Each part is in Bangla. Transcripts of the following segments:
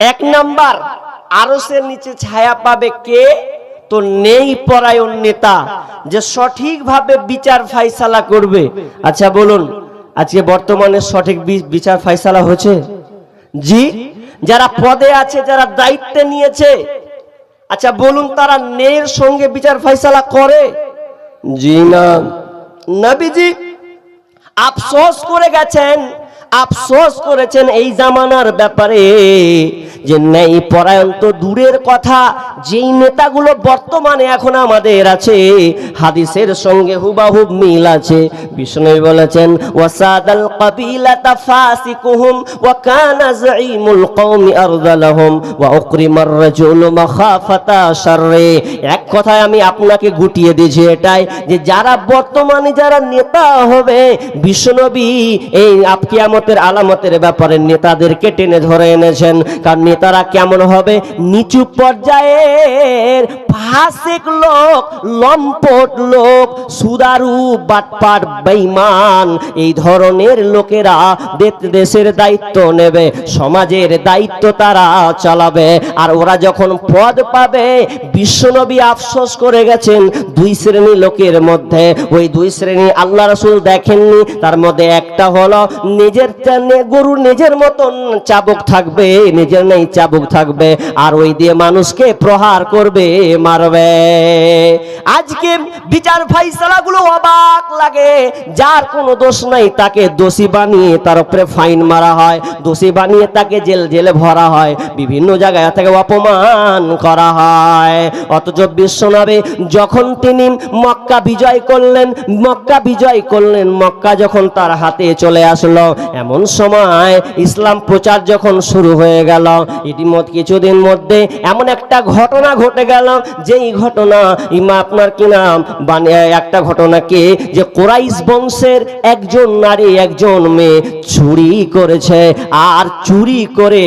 এক নাম্বার, আরশের নিচে ছায়া পাবে কে? তো নেই পরায়ণ নেতা, যে সঠিকভাবে বিচার ফাইসালা করবে। আচ্ছা বলুন, আজকে বর্তমানে সঠিক বিচার ফাইসালা হচ্ছে? জি। যারা পদে আছে, যারা দায়িত্বে নিয়েছে, আচ্ছা বলুন তারা ন্যায়ের সঙ্গে বিচার ফাইসালা করে? জি না। নবীজি আফসোস করে গেছেন, আফসোস করেছেন এই জামানার ব্যাপারে, যে ন্যায় পরায়ণ তো দূরের কথা, যেই নেতাগুলো বর্তমানে এখন আমাদের আছে হাদিসের সঙ্গে হুবাহুব মিল আছে। বিষ্ণু বলেছেন, ওয়াসাদাল কাবিলাতা ফাসিকুহুম ওয়া কানা যাঈমুল কওমি আরযালাহুম ওয়া উকরিমার রাজুলু মাখাফাতা শাররি। এক কথায় আমি আপনাকে গুটিয়ে দিয়েছি এটাই, যে যারা বর্তমানে যারা নেতা হবে, বিশ্বনবী এই কিয়ামতের আলামতের ব্যাপারে নেতাদেরকে টেনে ধরে এনেছেন। কারণ নেতারা কেমন হবে? নিচু পর্যায়ের ফাসিক লোক, লম্পট লোক, সুদারু, বাটপার, বেঈমান, এই ধরনের লোকেরা দেশের দায়িত্ব নেবে, সমাজের দায়িত্ব তারা চালাবে। আর ওরা যখন পদ পাবে, বিশ্বনবী আফসোস করে গেছেন দুই শ্রেণী লোকের মধ্যে। ওই দুই শ্রেণী আল্লাহ রাসূল দেখেননি, তার মধ্যে একটা হলো নিজের গরু নিজের মতন চাবুক থাকবে, নিজের নেই চাবুক থাকবে, আর ওই দিয়ে মানুষকে প্রহার করবে, মারবে। আজকে বিচার ফাইসালাগুলো অবাক লাগে, যার কোনো দোষ নাই তাকে দোষী বানিয়ে তার উপরে ফাইন মারা হয়, দোষী বানিয়ে তাকে জেলে ভরা হয়, বিভিন্ন জায়গায় থেকে অপমান করা হয়। অথচ বিশ্বনবী যখন তিনি মক্কা বিজয় করলেন, মক্কা যখন তার হাতে চলে আসলো, এমন সময় ইসলাম প্রচার যখন শুরু হয়ে গেল, ইতিমধ্যে কিছুদিন মধ্যে এমন একটা ঘটনা ঘটে গেল, যেই ঘটনা আপনার কি নাম একটা ঘটনা কি, যে কুরাইশ বংশের একজন নারী একজন মেয়ে চুরি করেছে, আর চুরি করে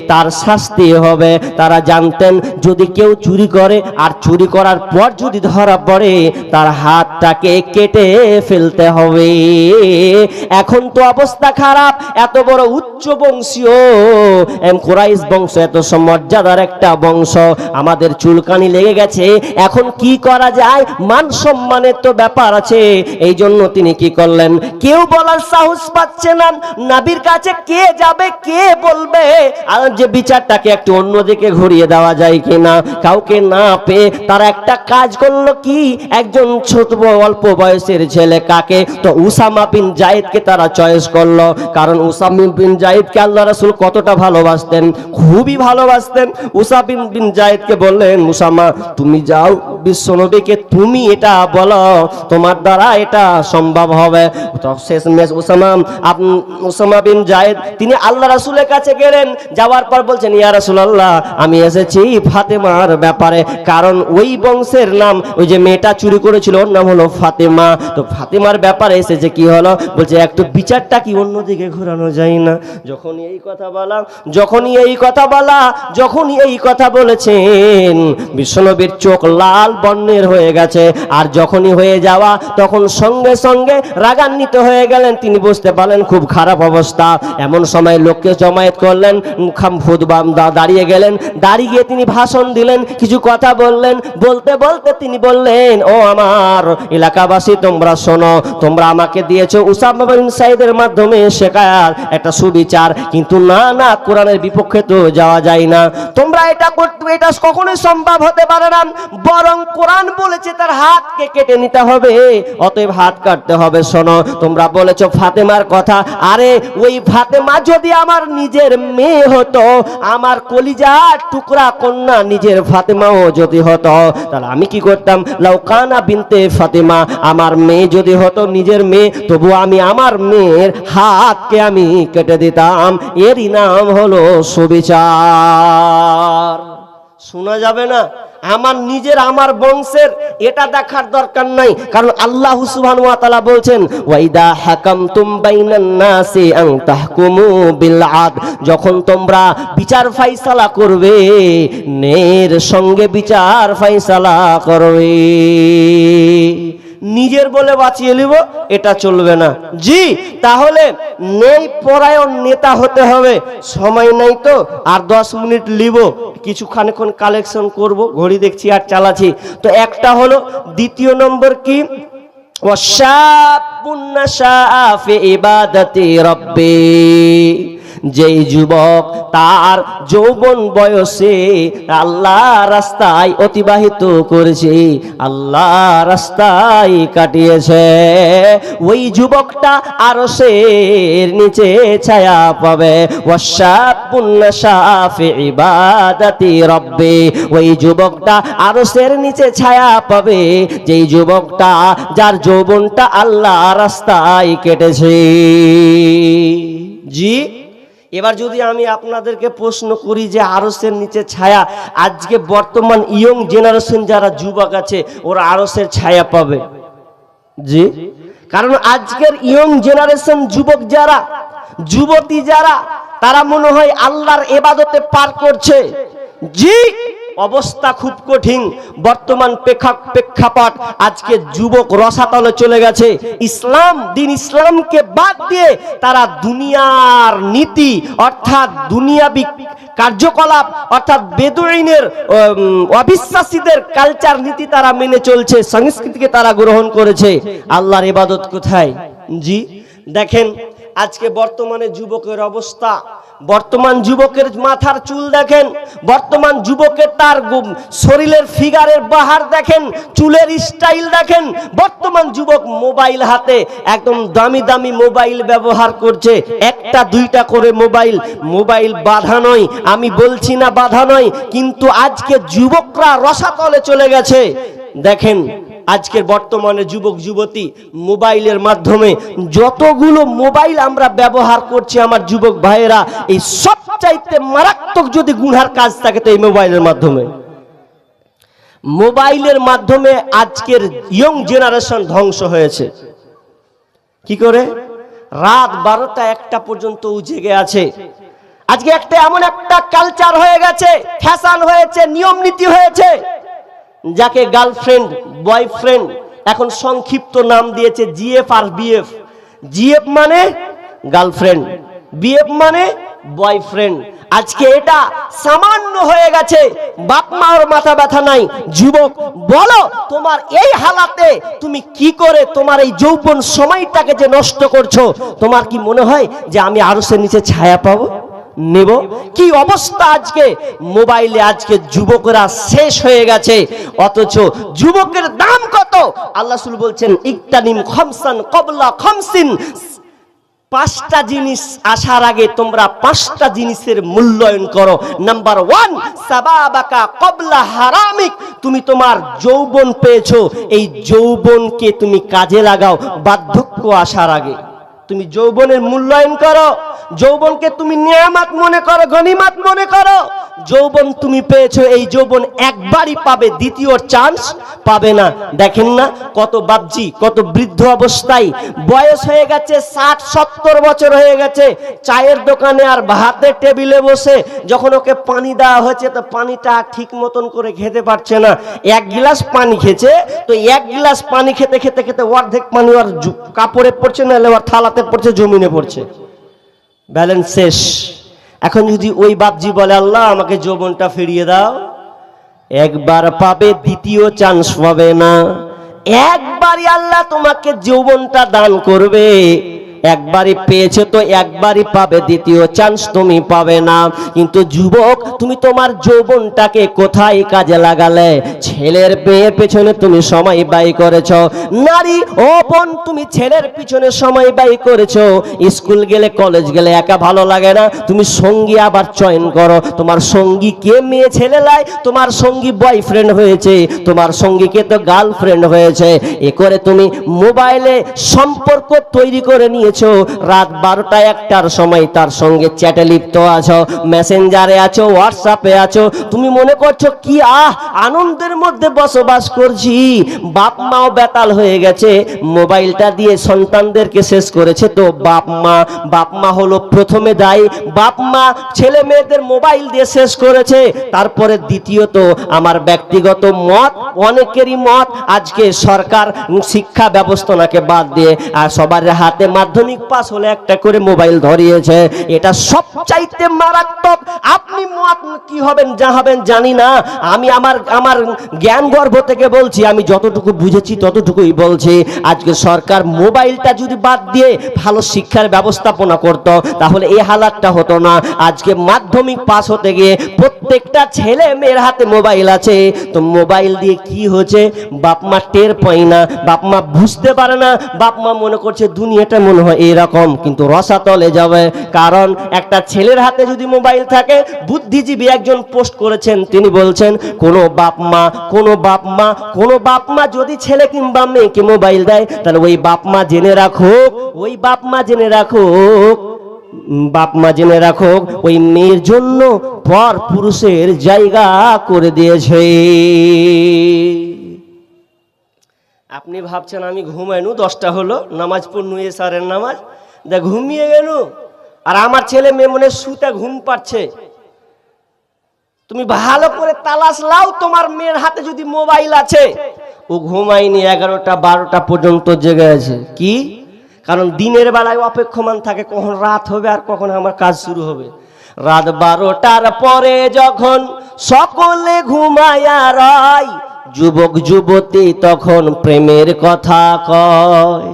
তার শাস্তি হবে। তারা জানতেন যদি কেউ চুরি করে আর চুরি করার পর যদি ধরা পড়ে, তার হাতটাকে কেটে ফেলতে হবে। এখন তো অবস্থা খারাপ, এত বড় উচ্চ বংশীয় কুরাইশ বংশ, এত মর্যাদার একটা বংশ, আমাদের চুলকানি লেগে গেছে, এখন কি করা যায়? মান সম্মানের তো ব্যাপার আছে। এই জন্য তিনি কি করলেন? কেউ বলার সাহস পাচ্ছে না, নবীর কাছে কে যাবে, কে বলবে, আর যে বিচারটাকে একটু অন্যদিকে ঘুরিয়ে দেওয়া যায় কিনা, কাউকে না পেয়ে তারা একটা কাজ করলো কি, একজন ছোট অল্প বয়সের ছেলে, কাকে? তো উসামা বিন জায়েদকে তারা চয়েস করলো। কারণ উসামা বিন জায়েদকে আল্লাহ রাসূল কতটা ভালোবাসতেন, খুবই ভালোবাসতেন। উসামা বিন জায়েদকে বললেন, উসামা তুমি যাও, বিশ্বনবীকে তুমি এটা বলো, তোমার দ্বারা এটা সম্ভব হবে। তো শেষমেশ উসামা বিন জায়েদ তিনি আল্লাহ রাসূলের কাছে গেলেন, যাওয়ার পর বলছেন, ইয়া রাসূলুল্লাহ আমি এসেছি ফাতেমার ব্যাপারে, কারণ ওই বংশের নাম, ওই যে মেয়েটা চুরি করেছিল ওর নাম হলো ফাতেমা, তো ফাতেমার ব্যাপারে এসেছে। কি হলো? বলছে একটু বিচারটা কি অন্যদিকে ঘোরানো যায় না? যখনই এই কথা বলেছেন, বিশ্বনবীর চোখ লাল বর্ণের হয়ে গেছে, আর যখনই হয়ে যাওয়া তখন সঙ্গে সঙ্গে রাগান্বিত হয়ে গেলেন। তিনি বুঝতে পারলেন খুব খারাপ অবস্থা। এমন সময় লোককে জমায়েত করলেন, দাঁড়িয়ে গেলেন, দাঁড়িয়ে গিয়ে তিনি ভাষণ দিলেন, কিছু কথা বললেন। বলতে বলতে তিনি বললেন, ও আমার এলাকাবাসী তোমরা শোনো, তোমরা আমাকে দিয়েছো উসামা বিন জায়েদের মাধ্যমে শেখার একটা সুবিচার, কিন্তু না কোরআনের বিপক্ষে তো যাওয়া যায় না, তোমরা এটা করতে, এটা কখনোই সম্ভব হতে পারে না, বরং কোরআন বলেছে তার হাতকে কেটে নিতে হবে, অতএব হাত কাটতে হবে। শোনো, তোমরা বলেছো ফাতেমার কথা, আরে ওই ফাতেমা যদি আমার নিজের মেয়ে হতো, আমার কলিজার টুকরা কন্যা নিজের ফাতেমাও যদি হতো, তাহলে আমি কি করতাম? লাউকানা বিনতে ফাতেমা, আমার মেয়ে যদি হতো নিজের মেয়ে, তবু আমি আমার মেয়ের হাতকে আমি কেটে দিতাম। এরই নাম হলো সুবিচার। শোনা যাবে না? আমার নিজের, আমার বংশের, এটা দেখার দরকার নাই, কারণ আল্লাহ সুবহানাহু ওয়া তাআলা বলছেন, ওয়াইদা হাকামতুম বাইনান নাসি আন তাহকুমু বিল আদল, যখন তোমরা বিচার ফাইসালা করবে, ন্যায়ের সঙ্গে বিচার ফাইসালা করবে। নিজের বলে বাঁচিয়ে নিব, এটা চলবে না। জি, তাহলে নেই পরায়ণ নেতা হতে হবে। সময় নাই তো, আর 10 মিনিট নিব, কিছুক্ষণ কালেকশন করব, ঘড়ি দেখছি আর চালাচ্ছি। তো একটা হলো, দ্বিতীয় নম্বর কি, ওয়াশাবুন নাশাআ ফি ইবাদাতি রাব্বি, যেই যুবক তার যৌবন বয়সে আল্লাহ রাস্তায় অতিবাহিত করেছে, আল্লাহ রাস্তায় কাটিয়েছে, ওই যুবকটা আরশের নিচে ছায়া পাবে। ওয়াশাবুন নাশাআ ফি ইবাদাতি রাব্বি, ওই যুবকটা আরশের নিচে ছায়া পাবে, যেই যুবকটা যার যৌবনটা আল্লাহ রাস্তায় কেটেছে। জি, এবার যদি আমি আপনাদেরকে প্রশ্ন করি যে আরশের নিচে ছায়া, আজকে বর্তমান ইয়ং জেনারেশন যারা যুবক আছে ওরা আরশের ছায়া পাবে? জি, কারণ আজকের ইয়ং জেনারেশন যুবক যারা, যুবতী যারা, তারা মনে হয় আল্লাহর ইবাদতে পার করছে। জি, অবস্থা খুব কঠিন। বর্তমান প্রেক্ষাপট, আজকে যুবক রসাতলে চলে গেছে। ইসলাম, দিন ইসলামকে বাদ দিয়ে তারা দুনিয়ার নীতি অর্থাৎ দুনিয়াবি কার্যকলাপ অর্থাৎ বেদুইনের অবিশ্বাসীদের কালচার নীতি তারা মেনে চলছে, সংস্কৃতিকে তারা গ্রহণ করেছে। আল্লাহর ইবাদত কোথায়? জি, দেখেন আজকে বর্তমানে যুবকের অবস্থা, বর্তমান যুবকের মাথার চুল দেখেন, বর্তমান যুবকের তার শরীরের ফিগারের বাহার দেখেন, চুলের স্টাইল দেখেন। বর্তমান যুবক মোবাইল হাতে, একদম দামি দামি মোবাইল ব্যবহার করছে, একটা দুইটা করে মোবাইল। মোবাইল বাধা নয়, আমি বলছি না বাধা নয়, কিন্তু আজকে যুবকরা রসাতলে চলে গেছে। দেখেন আজকের বর্তমানে যুবক যুবতী মোবাইলের মাধ্যমে যতগুলো মোবাইল আমরা ব্যবহার করছি আমার যুবক ভাইয়েরা, এই সবচাইতে মারাত্মক যদি গুনার কাজ থাকে তো এই মোবাইলের মাধ্যমে। মোবাইলের মাধ্যমে আজকের ইয়ং জেনারেশন ধ্বংস হয়েছে। কি করে? রাত 12টা 1টা পর্যন্ত জেগে আছে। আজকে একটা এমন একটা কালচার হয়ে গেছে, ফ্যাশন হয়েছে, নিয়ম নীতি হয়েছে, যাকে গার্লফ্রেন্ড বয়ফ্রেন্ড এখন সংক্ষিপ্ত নাম দিয়েছে জিএফ আর বিএফ। জিএফ মানে গার্লফ্রেন্ড, বিএফ মানে বয়ফ্রেন্ড। আজকে এটা সামান্য হয়ে গেছে, বাপ মার মাথা ব্যথা নাই। যুবক বলো, তোমার এই হালাতে তুমি কি করে তোমার এই যৌবন সময়টাকে যে নষ্ট করছো, তোমার কি মনে হয় যে আমি আরশের নিচে ছায়া পাবো, নেব? কি অবস্থা আজকে মোবাইলে, আজকে যুবকরা শেষ হয়ে গেছে। অথচ যুবকের দাম কত? আল্লাহ রাসূল বলছেন ইকতানিম খামসান ক্বাবলা খামসিন, 5টা জিনিস আসার আগে তোমরা 5টা জিনিসের মূল্যায়ন করো। নাম্বার 1, সাবাবাকা ক্বাবলা হারামিক, তুমি তোমার যৌবন পেয়েছো, এই যৌবনকে তুমি কাজে লাগাও বার্ধক্য আসার আগে। তুমি যৌবনের মূল্যায়ন করো, যৌবনকে তুমি নিয়ামত মনে করো, গনিমত মনে করো। যৌবন তুমি পেয়েছো, এই যৌবন একবারই পাবে, দ্বিতীয় চান্স পাবে না। দেখেন না কত বাপজি, কত বৃদ্ধ অবস্থায় বয়স হয়ে গেছে, 60-70 বছর হয়ে গেছে, চায়ের দোকানে আর ভাতের টেবিলে বসে যখন ওকে পানি দেওয়া হয়েছে তো পানিটা ঠিক মতন করে খেতে পারছে না। 1 গ্লাস পানি খেয়েছে, তো 1 গ্লাস পানি খেতে খেতে খেতে অর্ধেক পানি ওর কাপড়ে পড়ছে, না ওর থালাতে পড়ছে, জমিনে পড়ছে, ব্যালেন্স শেষ। এখন যদি ওই বাপজি বলে আল্লাহ আমাকে যৌবনটা ফিরিয়ে দাও, একবার পাবে, দ্বিতীয় চান্স পাবে না। একবারই আল্লাহ তোমাকে যৌবনটা দান করবে, একবারই পেয়েছে তো একবারই পাবে, দ্বিতীয় চান্স তুমি পাবে না। কিন্তু যুবক, তুমি তোমার যৌবনটাকে কোথায় কাজে লাগালে? ছেলের মেয়ের পেছনে তুমি সময় ব্যয় করেছো। নারী ও বোন, তুমি ছেলের পিছনে সময় ব্যয় করেছো। স্কুল গেলে কলেজ গেলে একা ভালো লাগে না, তুমি সঙ্গী আবার চয়ন করো। তোমার সঙ্গী কে মেয়ে ছেলে লাই, তোমার সঙ্গী বয়ফ্রেন্ড হয়েছে, তোমার সঙ্গীকে তো গার্লফ্রেন্ড হয়েছে। এ করে তুমি মোবাইলে সম্পর্ক তৈরি করে নিয়েছো করেছো, রাত 12টা 1টার সময় তার সঙ্গে চ্যাটে লিপ্ত আছো, মেসেঞ্জারে আছো, হোয়াটসঅ্যাপে আছো, তুমি মনে করছো কি আনন্দের মধ্যে বসবাস করছি। বাপ মাও বেতাল হয়ে গেছে, মোবাইলটা দিয়ে সন্তানদেরকে শেষ করেছে। তো বাপ মা হলো প্রথমে দায়ী। বাপ মা ছেলে মেয়েদের মোবাইল দিয়ে শেষ করেছে। তারপরে দ্বিতীয়ত আমার ব্যক্তিগত মত, অনেকেরই মত, আজকে সরকার শিক্ষা ব্যবস্থাকে বাদ দিয়ে আর সবার হাতে মাধ্যমিক পাস হলে একটা করে মোবাইল ধরিয়েছে। এটা সবচাইতে মারাত্মক। আপনি মত কি হবেন যা হবেন জানি না, আমি আমার জ্ঞান গর্ভ থেকে বলছি, আমি যতটুকু বুঝেছি ততটুকুই বলছি। আজকে সরকার মোবাইলটা যদি বাদ দিয়ে ভালো শিক্ষার ব্যবস্থাপনা করত, তাহলে এই হালাতটা হতো না। আজকে মাধ্যমিক পাস হতে গিয়ে প্রত্যেকটা ছেলে মেয়ের হাতে মোবাইল আছে। তো মোবাইল দিয়ে কি হচ্ছে বাপ মা টের পায় না, বাপ মা বুঝতে পারে না। বাপ মা মনে করছে দুনিয়াটা মনে হয় এরকম, কিন্তু রসাতলে যাবে। কারণ একটা ছেলের হাতে যদি মোবাইল থাকে, বুদ্ধিজীবী একজন পোস্ট করেছেন, তিনি বলছেন কোনো বাপ মা যদি ছেলে কিংবা মেয়েকে মোবাইল দেয়, তাহলে ওই বাপ মা জেনে রাখুক ওই মেয়ের জন্য পর পুরুষের জায়গা করে দিয়েছে। আপনি ভাবছেন আমি ঘুমাইনু, 10টা হলো, নামাজ পড়নু, এশারের নামাজ, ঘুমিয়ে গেল, আর আমার ছেলে মেয়ে মনে শুতে ঘুম পাচ্ছে। তুমি ভালো করে তালাশ লাও, তোমার মেয়ের হাতে যদি মোবাইল আছে, ও ঘুমায়নি, 11টা 12টা পর্যন্ত জেগে আছে। কি কারণ দিনের বেলায় অপেক্ষমান থাকে কখন রাত হবে আর কখন আমার কাজ শুরু হবে। রাত 12টার পরে যখন সকলে ঘুমায়া রয়, যুবক যুবতী তখন প্রেমের কথা কয়।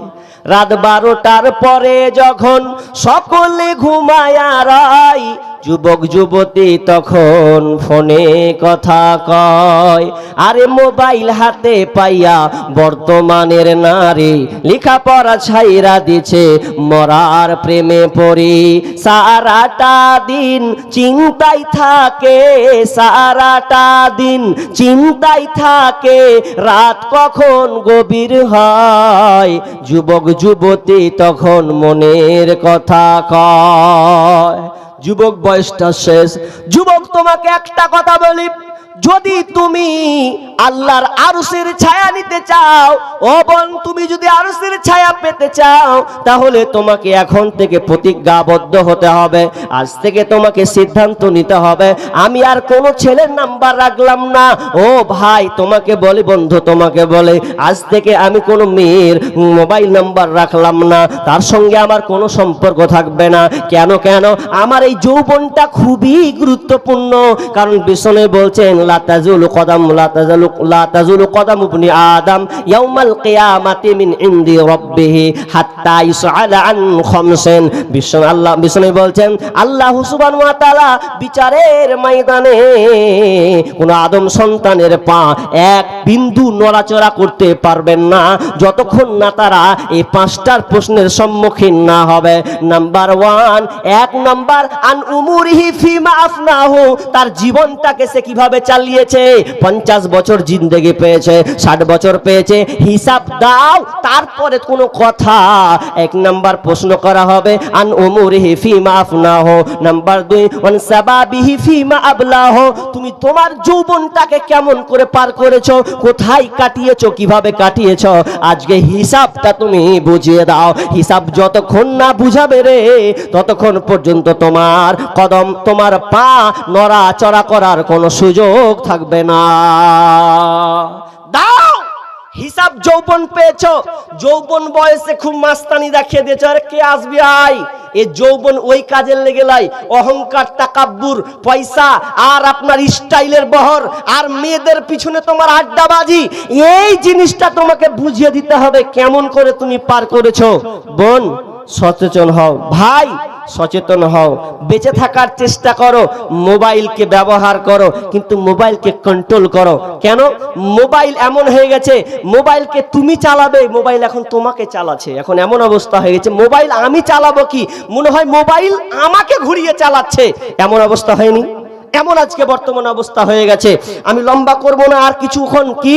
রাত 12টার পরে যখন সকলে ঘুমায়া রয়, যুবক যুবতী তখন ফোনে কথা কয়। আরে মোবাইল হাতে পাইয়া বর্তমানের নারী লেখাপড়া ছাইরা দিছে, মরার প্রেমে পড়ি। সারাটা দিন চিন্তায় থাকে, সারাটা দিন চিন্তায় থাকে, রাত কখন গভীর হয়, যুবক যুবতী তখন মনের কথা কয়। যুবক বয়সটা শেষ। যুবক তোমাকে একটা কথা বলি, যদি তুমি আল্লাহর আরশের ছায়া নিতে চাও, ও বোন, তুমি যদি আরশের ছায়া পেতে চাও, তাহলে তোমাকে এখন থেকে প্রতিজ্ঞাবদ্ধ হতে হবে। আজ থেকে তোমাকে সিদ্ধান্ত নিতে হবে, আমি আর কোনো ছেলের নাম্বার রাখলাম না। ও ভাই, তোমাকে বলি, বন্ধু তোমাকে বলে, আজ থেকে আমি কোনো মেয়ের মোবাইল নাম্বার রাখলাম না, তার সঙ্গে আমার কোনো সম্পর্ক থাকবে না। কেন আমার এই যৌবনটা খুবই গুরুত্বপূর্ণ। কারণ বিষ্ণু বলছেন লা তাজুলু কদাম ইবনি আদম ইয়াউমাল কিয়ামাতি মিন ইনদি রাব্বিহি হাত্তা ইসআলা আন খামসিন। বিষ্ণু বলছেন আল্লাহ সুবহানাহু ওয়া তাআলা বিচারের ময়দানে কোন আদম সন্তানের পা এক বিন্দু নড়াচড়া করতে পারবেন না, যতক্ষণ না তারা এই 5টার প্রশ্নের সম্মুখীন না হবে। নাম্বার 1, 1 নাম্বার আন উমুরিহি ফিমা আফনাহু, তার জীবনটাকে সে কিভাবে চালিয়েছে। 50 বছর জিন্দেগি পেয়েছে, 60 বছর পেয়েছে, হিসাব দাও। তারপরে কোনো কথা 1 নাম্বার প্রশ্ন করা হবে আন উমুরিহি ফিমা আফনাহু। নাম্বার 2 ওয়ান সাবাবিহি ফিমা আবলাহু, তুমি তোমার যৌবনটাকে কেমন করে পার করেছো, কোথায় কাটিয়েছো, কিভাবে কাটিয়েছো, আজকে হিসাবটা তুমি বুঝিয়ে দাও। হিসাব যতক্ষণ না বুঝাবে রে, ততক্ষণ পর্যন্ত তোমার কদম, তোমার পা নড়াচড়া করার কোনো সুযোগ থাকবে না। দাও হিসাব। যৌবন পেয়েছো, যৌবন বয়সে খুব মাস্তানি দেখিয়ে দিয়েছো, আরে কে আসবি আই। এই যৌবন ওই কাজের লেগে লাই, অহংকার, তাকাব্বুর, পয়সা আর আপনার স্টাইলের বহর আর মেয়েদের পিছনে তোমার আড্ডাবাজি, এই জিনিসটা তোমাকে বুঝিয়ে দিতে হবে কেমন করে তুমি পার করেছো। বোন সচেতন হও, ভাই সচেতন হও, বেঁচে থাকার চেষ্টা করো, মোবাইলকে ব্যবহার করো, কিন্তু মোবাইলকে কন্ট্রোল করো। কেন মোবাইল এমন হয়ে গেছে, মোবাইলকে তুমি চালাবে, মোবাইল এখন তোমাকে চালাচ্ছে। এখন এমন অবস্থা হয়ে গেছে, মোবাইল আমি চালাবো কি, মনে হয় মোবাইল আমাকে ঘুরিয়ে চালাচ্ছে, এমন অবস্থা হয়নি? এমন আজকে বর্তমান অবস্থা হয়ে গেছে। আমি লম্বা করব না আর কিছুক্ষণ। কি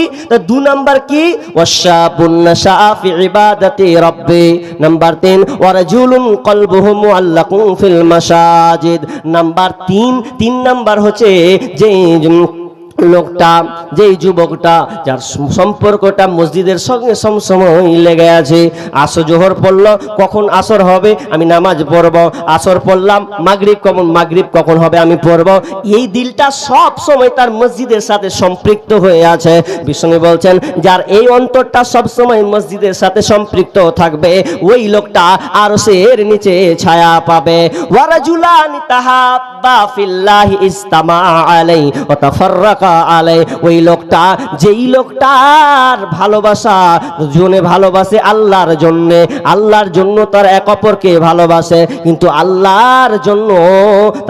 2 নাম্বার কি ওয়াশাবুন নাশা ফি ইবাদাতি রাব্বি। নাম্বার 3 ওয়ারাজুলুন কলবুহু মুআল্লাকুন ফিল মাসাজিদ। নাম্বার 3 নাম্বার হচ্ছে যে লোকটা, যেই যুবকটা যার সম্পর্কটা মসজিদের সঙ্গে সবসময় লেগে আছে। আসর জোহর পড়লো, কখন আসর হবে আমি নামাজ পড়ব, আসর পড়লাম, মাগরিব কখন হবে আমি পড়ব। এই দিলটা সব সময় তার মসজিদের সাথে সম্পৃক্ত হয়ে আছে। বিষ্ণু বলছেন যার এই অন্তরটা সব সময় মসজিদের সাথে সম্পৃক্ত থাকবে, ওই লোকটা আরশের নিচে ছায়া পাবে। ওয়ারাজুলানি তাহাব্বা ফিল্লাহি ইস্তামা আলাইহি ওয়া তাফাররাকা আলাই। ওই লোকটা, যেই লোকটার ভালোবাসা, দুজনে ভালোবাসে আল্লাহর জন্য, আল্লাহর জন্য তার এক অপরকে ভালোবাসে, কিন্তু আল্লাহর জন্য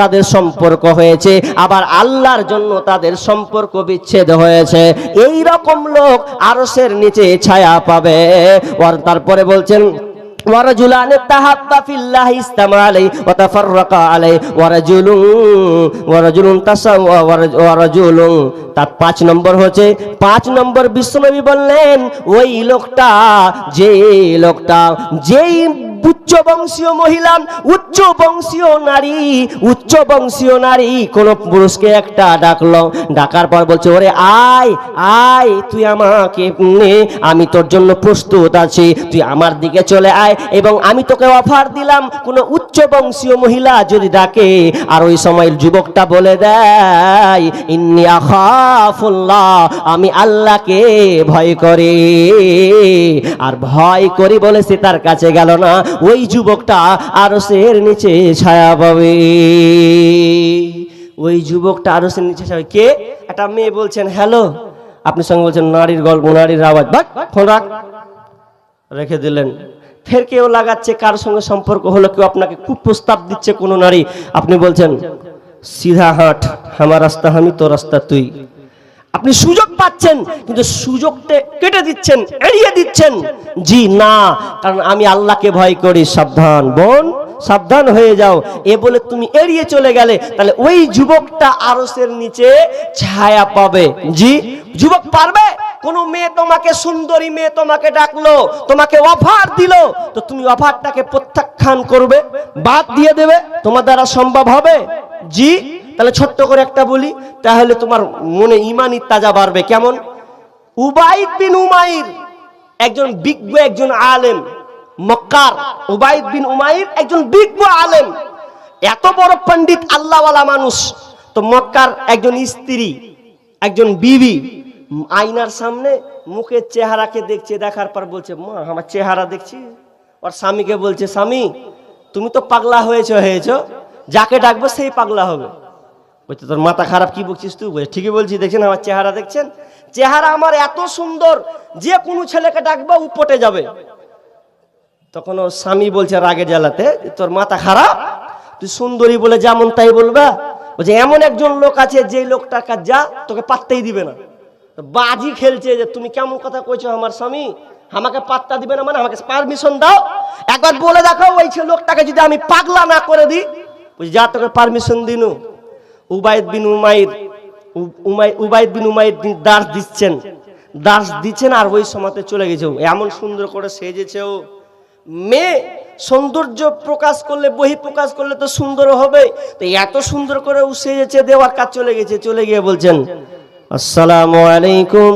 তাদের সম্পর্ক হয়েছে, আবার আল্লাহর জন্য তাদের সম্পর্ক বিচ্ছেদ হয়েছে, এই রকম লোক আরশের নিচে ছায়া পাবে। আর তারপরে বলছেন ورجلان تحابا في الله استمع عليه وتفرقا عليه ورجل تسوى ورجل। তার 5 নম্বর হচ্ছে, 5 নম্বর বিশ্বনবী বললেন ওই লোকটা, যেই উচ্চ বংশীয় মহিলা, উচ্চ বংশীয় নারী কোন পুরুষকে একটা ডাকলো, ডাকার পর বলছে ওরে আয় তুই আমাকে নে, আমি তোর জন্য প্রস্তুত আছি, তুই আমার দিকে চলে আয়, এবং আমি তোকে অফার দিলাম। কোন উচ্চ বংশীয় মহিলা যদি ডাকে আর ওই সময়ের যুবকটা বলে দেয় ইন্নী আখাফুল্লাহ, আমি আল্লাহকে ভয় করি, আর ভয় করি বলে সে তার কাছে গেল না, ওই যুবকটা আরশের নিচে ছায়া পাবে। ওই যুবকটা আরশের নিচে ছায়া। কে? একটা মেয়ে বলছেন হ্যালো, আপনি সঙ্গে বলছেন নারীর গল্প, নারীর আওয়াজ, ফোন রেখে দিলেন। ফের কেউ লাগাচ্ছে, কার সঙ্গে সম্পর্ক হলো, কেউ আপনাকে খুব প্রস্তাব দিচ্ছে কোন নারী, আপনি বলছেন সিধা হাঁট, আমার রাস্তা আমি, তোর রাস্তা তুই। আপনি সুযোগ পাচ্ছেন কিন্তু সুযোগটা কেটে দিচ্ছেন, এড়িয়ে দিচ্ছেন। জি না, কারণ আমি আল্লাহকে ভয় করি। সাবধান বোন, সাবধান হয়ে যাও। এ বলে তুমি এড়িয়ে চলে গেলে, তাহলে ওই যুবকটা আরশের নিচে ছায়া পাবে। জি, যুবক পারবে? কোন মেয়ে তোমাকে, সুন্দরী মেয়ে তোমাকে ডাকলো, তোমাকে অফার দিল, তো তুমি অফারটাকে প্রত্যাখ্যান করবে, বাদ দিয়ে দেবে? তোমার দ্বারা সম্ভব হবে? জি। তাহলে ছোট্ট করে একটা বলি, তাহলে তোমার মনে ঈমানি তাজা বাড়বে। কেমন? উবাইদ বিন উমাইর একজন বিজ্ঞ, একজন আলেম, মক্কার উবাইদ বিন উমাইর একজন বিজ্ঞ আলেম, এত বড় পণ্ডিত, আল্লাহওয়ালা মানুষ। তো মক্কার একজন স্ত্রী, একজন বিবি আয়নার সামনে মুখের চেহারাকে দেখছে, দেখার পর বলছে মা আমার চেহারা দেখছি। ওর স্বামীকে বলছে স্বামী তুমি তো পাগলা হয়েছো, যাকে ডাকবো সেই পাগলা হবে। বলছে তোর মাথা খারাপ, কি বলছিস তুই? বলছে ঠিকই বলছি, দেখছেন আমার চেহারা, দেখছেন চেহারা আমার এত সুন্দর, যে কোনো ছেলেকে ডাকবো ও পটে যাবে। তখন ওর স্বামী বলছে রাগে জ্বালাতে, তোর মাথা খারাপ, তুই সুন্দরী বলে যেমন তাই বলবা? বলছে এমন একজন লোক আছে যে লোকটাকে যা তোকে পাত্তাই দিবে না। বাজি খেলছে যে তুমি কেমন কথা কইছো, আমার স্বামী আমাকে পাত্তা দিবে না, মানে আমাকে পারমিশন দাও, একবার বলে দেখো ওই লোকটাকে যদি আমি পাগলা না করে দিই। বুঝি যা তোকে পারমিশন দিনু। উবাইদ বিন উমাইর দাস দিচ্ছেন আর ওই সময়তে চলে গেছে। এমন সুন্দর করে সেজেছে ও। মেয়ে সৌন্দর্য প্রকাশ করলে, বহি প্রকাশ করলে তো সুন্দর হবে, তো এত সুন্দর করে ও সেজেছে, দেওয়ার কাজ চলে গেছে। চলে গিয়ে বলছেন আসসালামু আলাইকুম।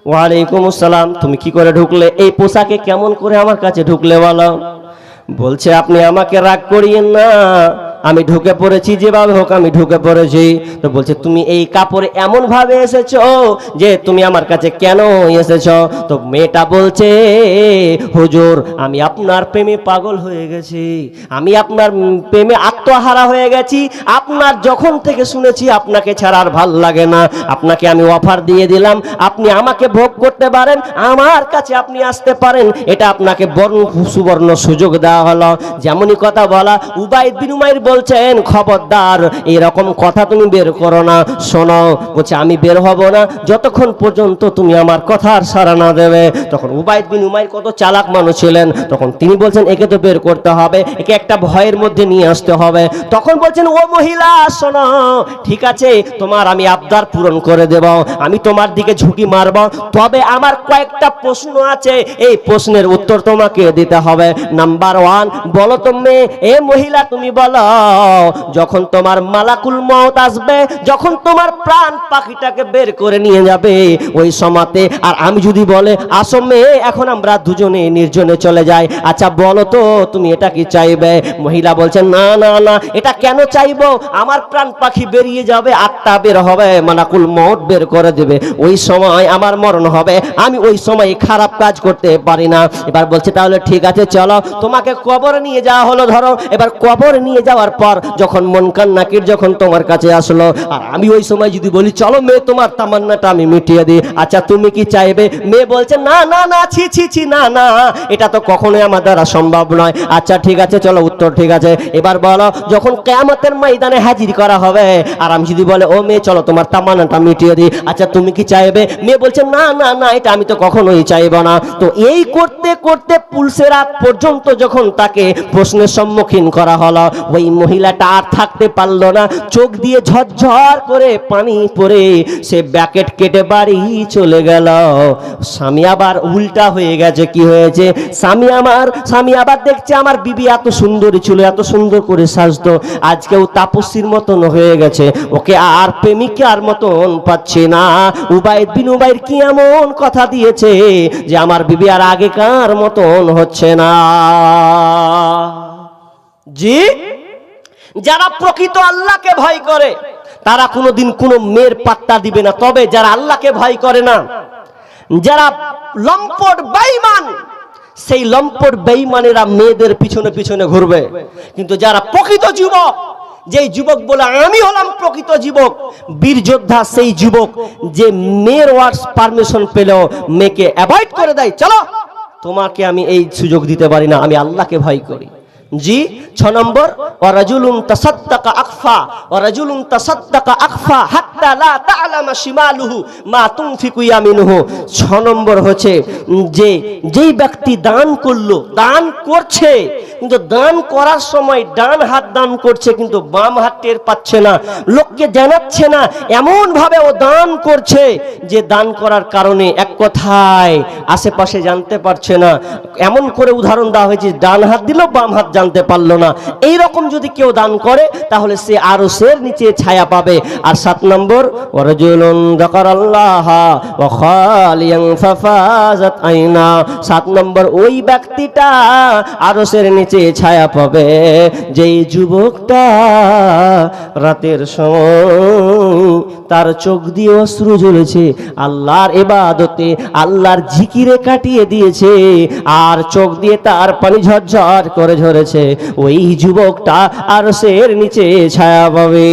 ওয়ালাইকুম আসসালাম। তুমি কি করে ঢুকলে? এই পোশাকে কেমন করে আমার কাছে ঢুকলে বলো? বলছে আপনি আমাকে রাগ করিয়েন না, আমি ঢুকে পড়েছি, যেভাবে হোক আমি ঢুকে পড়েছি। তো বলছে তুমি এই কাপড়ে এমন ভাবে এসেছো যে তুমি আমার কাছে কেন এসেছো? তো মেয়েটা বলছে হুজুর আমি আপনার প্রেমে পাগল হয়ে গেছি, আমি আপনার প্রেমে আত্মহারা হয়ে গেছি। আপনার যখন থেকে শুনেছি আপনাকে ছাড়া আর ভাল লাগে না, আপনাকে আমি অফার দিয়ে দিলাম, আপনি আমাকে ভোগ করতে পারেন, আমার কাছে আপনি আসতে পারেন, এটা আপনাকে সুবর্ণ সুযোগ দেওয়া হলো। যেমনই কথা বলা, উবাইদ বিন উমাইর বলছেন খবরদার এরকম কথা তুমি বের করো না। শোনো, বলছে আমি বের হব না যতক্ষণ পর্যন্ত তুমি আমার কথার সাড়া না দেবে। তখন উবাইদ বিন উমাইর কত চালাক মানুষ ছিলেন, তখন তিনি বলছেন একে তো বের করতে হবে, একে একটা ভয়ের মধ্যে নিয়ে আসতে হবে। তখন বলছেন ও মহিলা শোনো, ঠিক আছে তোমার আমি আবদার পূরণ করে দেব, আমি তোমার দিকে ঝুঁকি মারব, তবে আমার কয়েকটা প্রশ্ন আছে, এই প্রশ্নের উত্তর তোমাকে দিতে হবে। নাম্বার 1, বলো তুমি এ মহিলা তুমি বলো, যখন তোমার মালাকুল মউত আসবে, যখন তোমার প্রাণ পাখিটাকে বের করে নিয়ে যাবে ওই সময়তে, আর আমি যদি বলে আসো মেয়ে এখন আমরা দুজনে নির্জনে চলে যাই, আচ্ছা বলো তো তুমি এটা কি চাইবে? মহিলা বলছেন না না না, এটা কেন চাইবো, আমার প্রাণ পাখি বেরিয়ে যাবে, আত্মা বের হবে, মালাকুল মউত বের করে দেবে, ওই সময় আমার মরণ হবে, আমি ওই সময় খারাপ কাজ করতে পারি না। এবার বলছে তাহলে ঠিক আছে চলো, তোমাকে কবরে নিয়ে যাওয়া হলো। ধরো এবার কবরে নিয়ে যাওয়ার পর যখন মুনকার নাকির যখন তোমার কাছে আসলো, আর আমি ওই সময় যদি বলি চলো মেয়ে তোমার তামান্নাটা আমি মিটিয়ে দিই, আচ্ছা তুমি কি চাইবে? মেয়ে বলছে না না না, ছি ছি ছি, না না, এটা তো কখনোই আমার দ্বারা সম্ভব নয়। আচ্ছা ঠিক আছে চলো, উত্তর ঠিক আছে। এবার বলো যখন কিয়ামতের ময়দানে হাজির করা হবে, আর আমি যদি বলে ও মেয়ে চলো তোমার তামান্নাটা মিটিয়ে দিই, আচ্ছা তুমি কি চাইবে? মেয়ে বলছে না না না, এটা আমি তো কখনোই চাইবো না। তো এই করতে করতে পুলসের রাত পর্যন্ত যখন তাকে প্রশ্নের সম্মুখীন করা হলো, ওই মহিলাটা আর থাকতে পারলো না, চোখ দিয়ে ঝরঝর করে পানি পড়ে সে ব্যাকেট কেটে বাড়ি চলে গেল। স্বামী আবার উল্টা হয়ে গেছে, কি হয়েছে? স্বামী আবার দেখছে আমার বিবি এত সুন্দরী ছিল, এত সুন্দর করে সাজতো, আজকেও তাপসীর মতন হয়ে গেছে, ওকে আর প্রেমিকার মতন পাচ্ছে না। উবাইদ বিন উমাইর কি এমন কথা দিয়েছে যে আমার বিবি আর আগেকার মতন হচ্ছে না। জি, যারা প্রকৃত আল্লাহকে ভয় করে তারা কোনোদিন কোনো মেয়ের পাত্তা দিবে না। তবে যারা আল্লাহকে ভয় করে না, যারা লম্পট বেঈমান, সেই লম্পট বেঈমানেরা মেয়েদের পিছনে পিছনে ঘুরবে। কিন্তু যারা প্রকৃত যুবক, যেই যুবক বলে আমি হলাম প্রকৃত যুবক, বীর যোদ্ধা, সেই যুবক যে মেয়ের ওয়ার্ডস পারমিশন পেলেও মেয়েকে অ্যাভয়েড করে দেয়, চলো তোমাকে আমি এই সুযোগ দিতে পারি না, আমি আল্লাহকে ভয় করি। জি, 6 নম্বর ওয়ারাজুলুন তাসাদ্দাকা আখফা, ওয়ারাজুলুন তাসাদ্দাকা আখফা হাত্তা লা তা'লামা শিমালুহু মা তুনফিকু ইয়ামিনুহু। 6 নম্বর হচ্ছে যে যেই ব্যক্তি দান করলো, দান করছে কিন্তু দান করার সময় ডান হাত দান করছে কিন্তু বাম হাত টের পাচ্ছে না, লোককে জানাচ্ছে না, এমন ভাবে ও দান করছে যে দান করার কারণে এক কথায় আশেপাশে জানতে পারছে না। এমন করে উদাহরণ দেওয়া হয়েছে, ডান হাত দিল বাম হাত জানতে পারলো না। এই রকম যদি কেউ দান করে তাহলে সে আরশের নিচে ছায়া পাবে। আর 7 নম্বর ওয়ারাজুলুন যাকারাল্লাহ ওয়া খালিয়ান ফাফাজাত আইনা। 7 নম্বর ওই ব্যক্তিটা আরশের নিচে ছায়া পাবে যেই যুবকটা রাতের সময় তার চোখ দিয়ে অশ্রু ঝরেছে, আল্লাহর ইবাদতে আল্লাহর জিকিরে কাটিয়ে দিয়েছে, আর চোখ দিয়ে তার পানি ঝরঝর করে ঝরেছে, ওই যুবকটা আরশের নিচে ছায়া পাবে।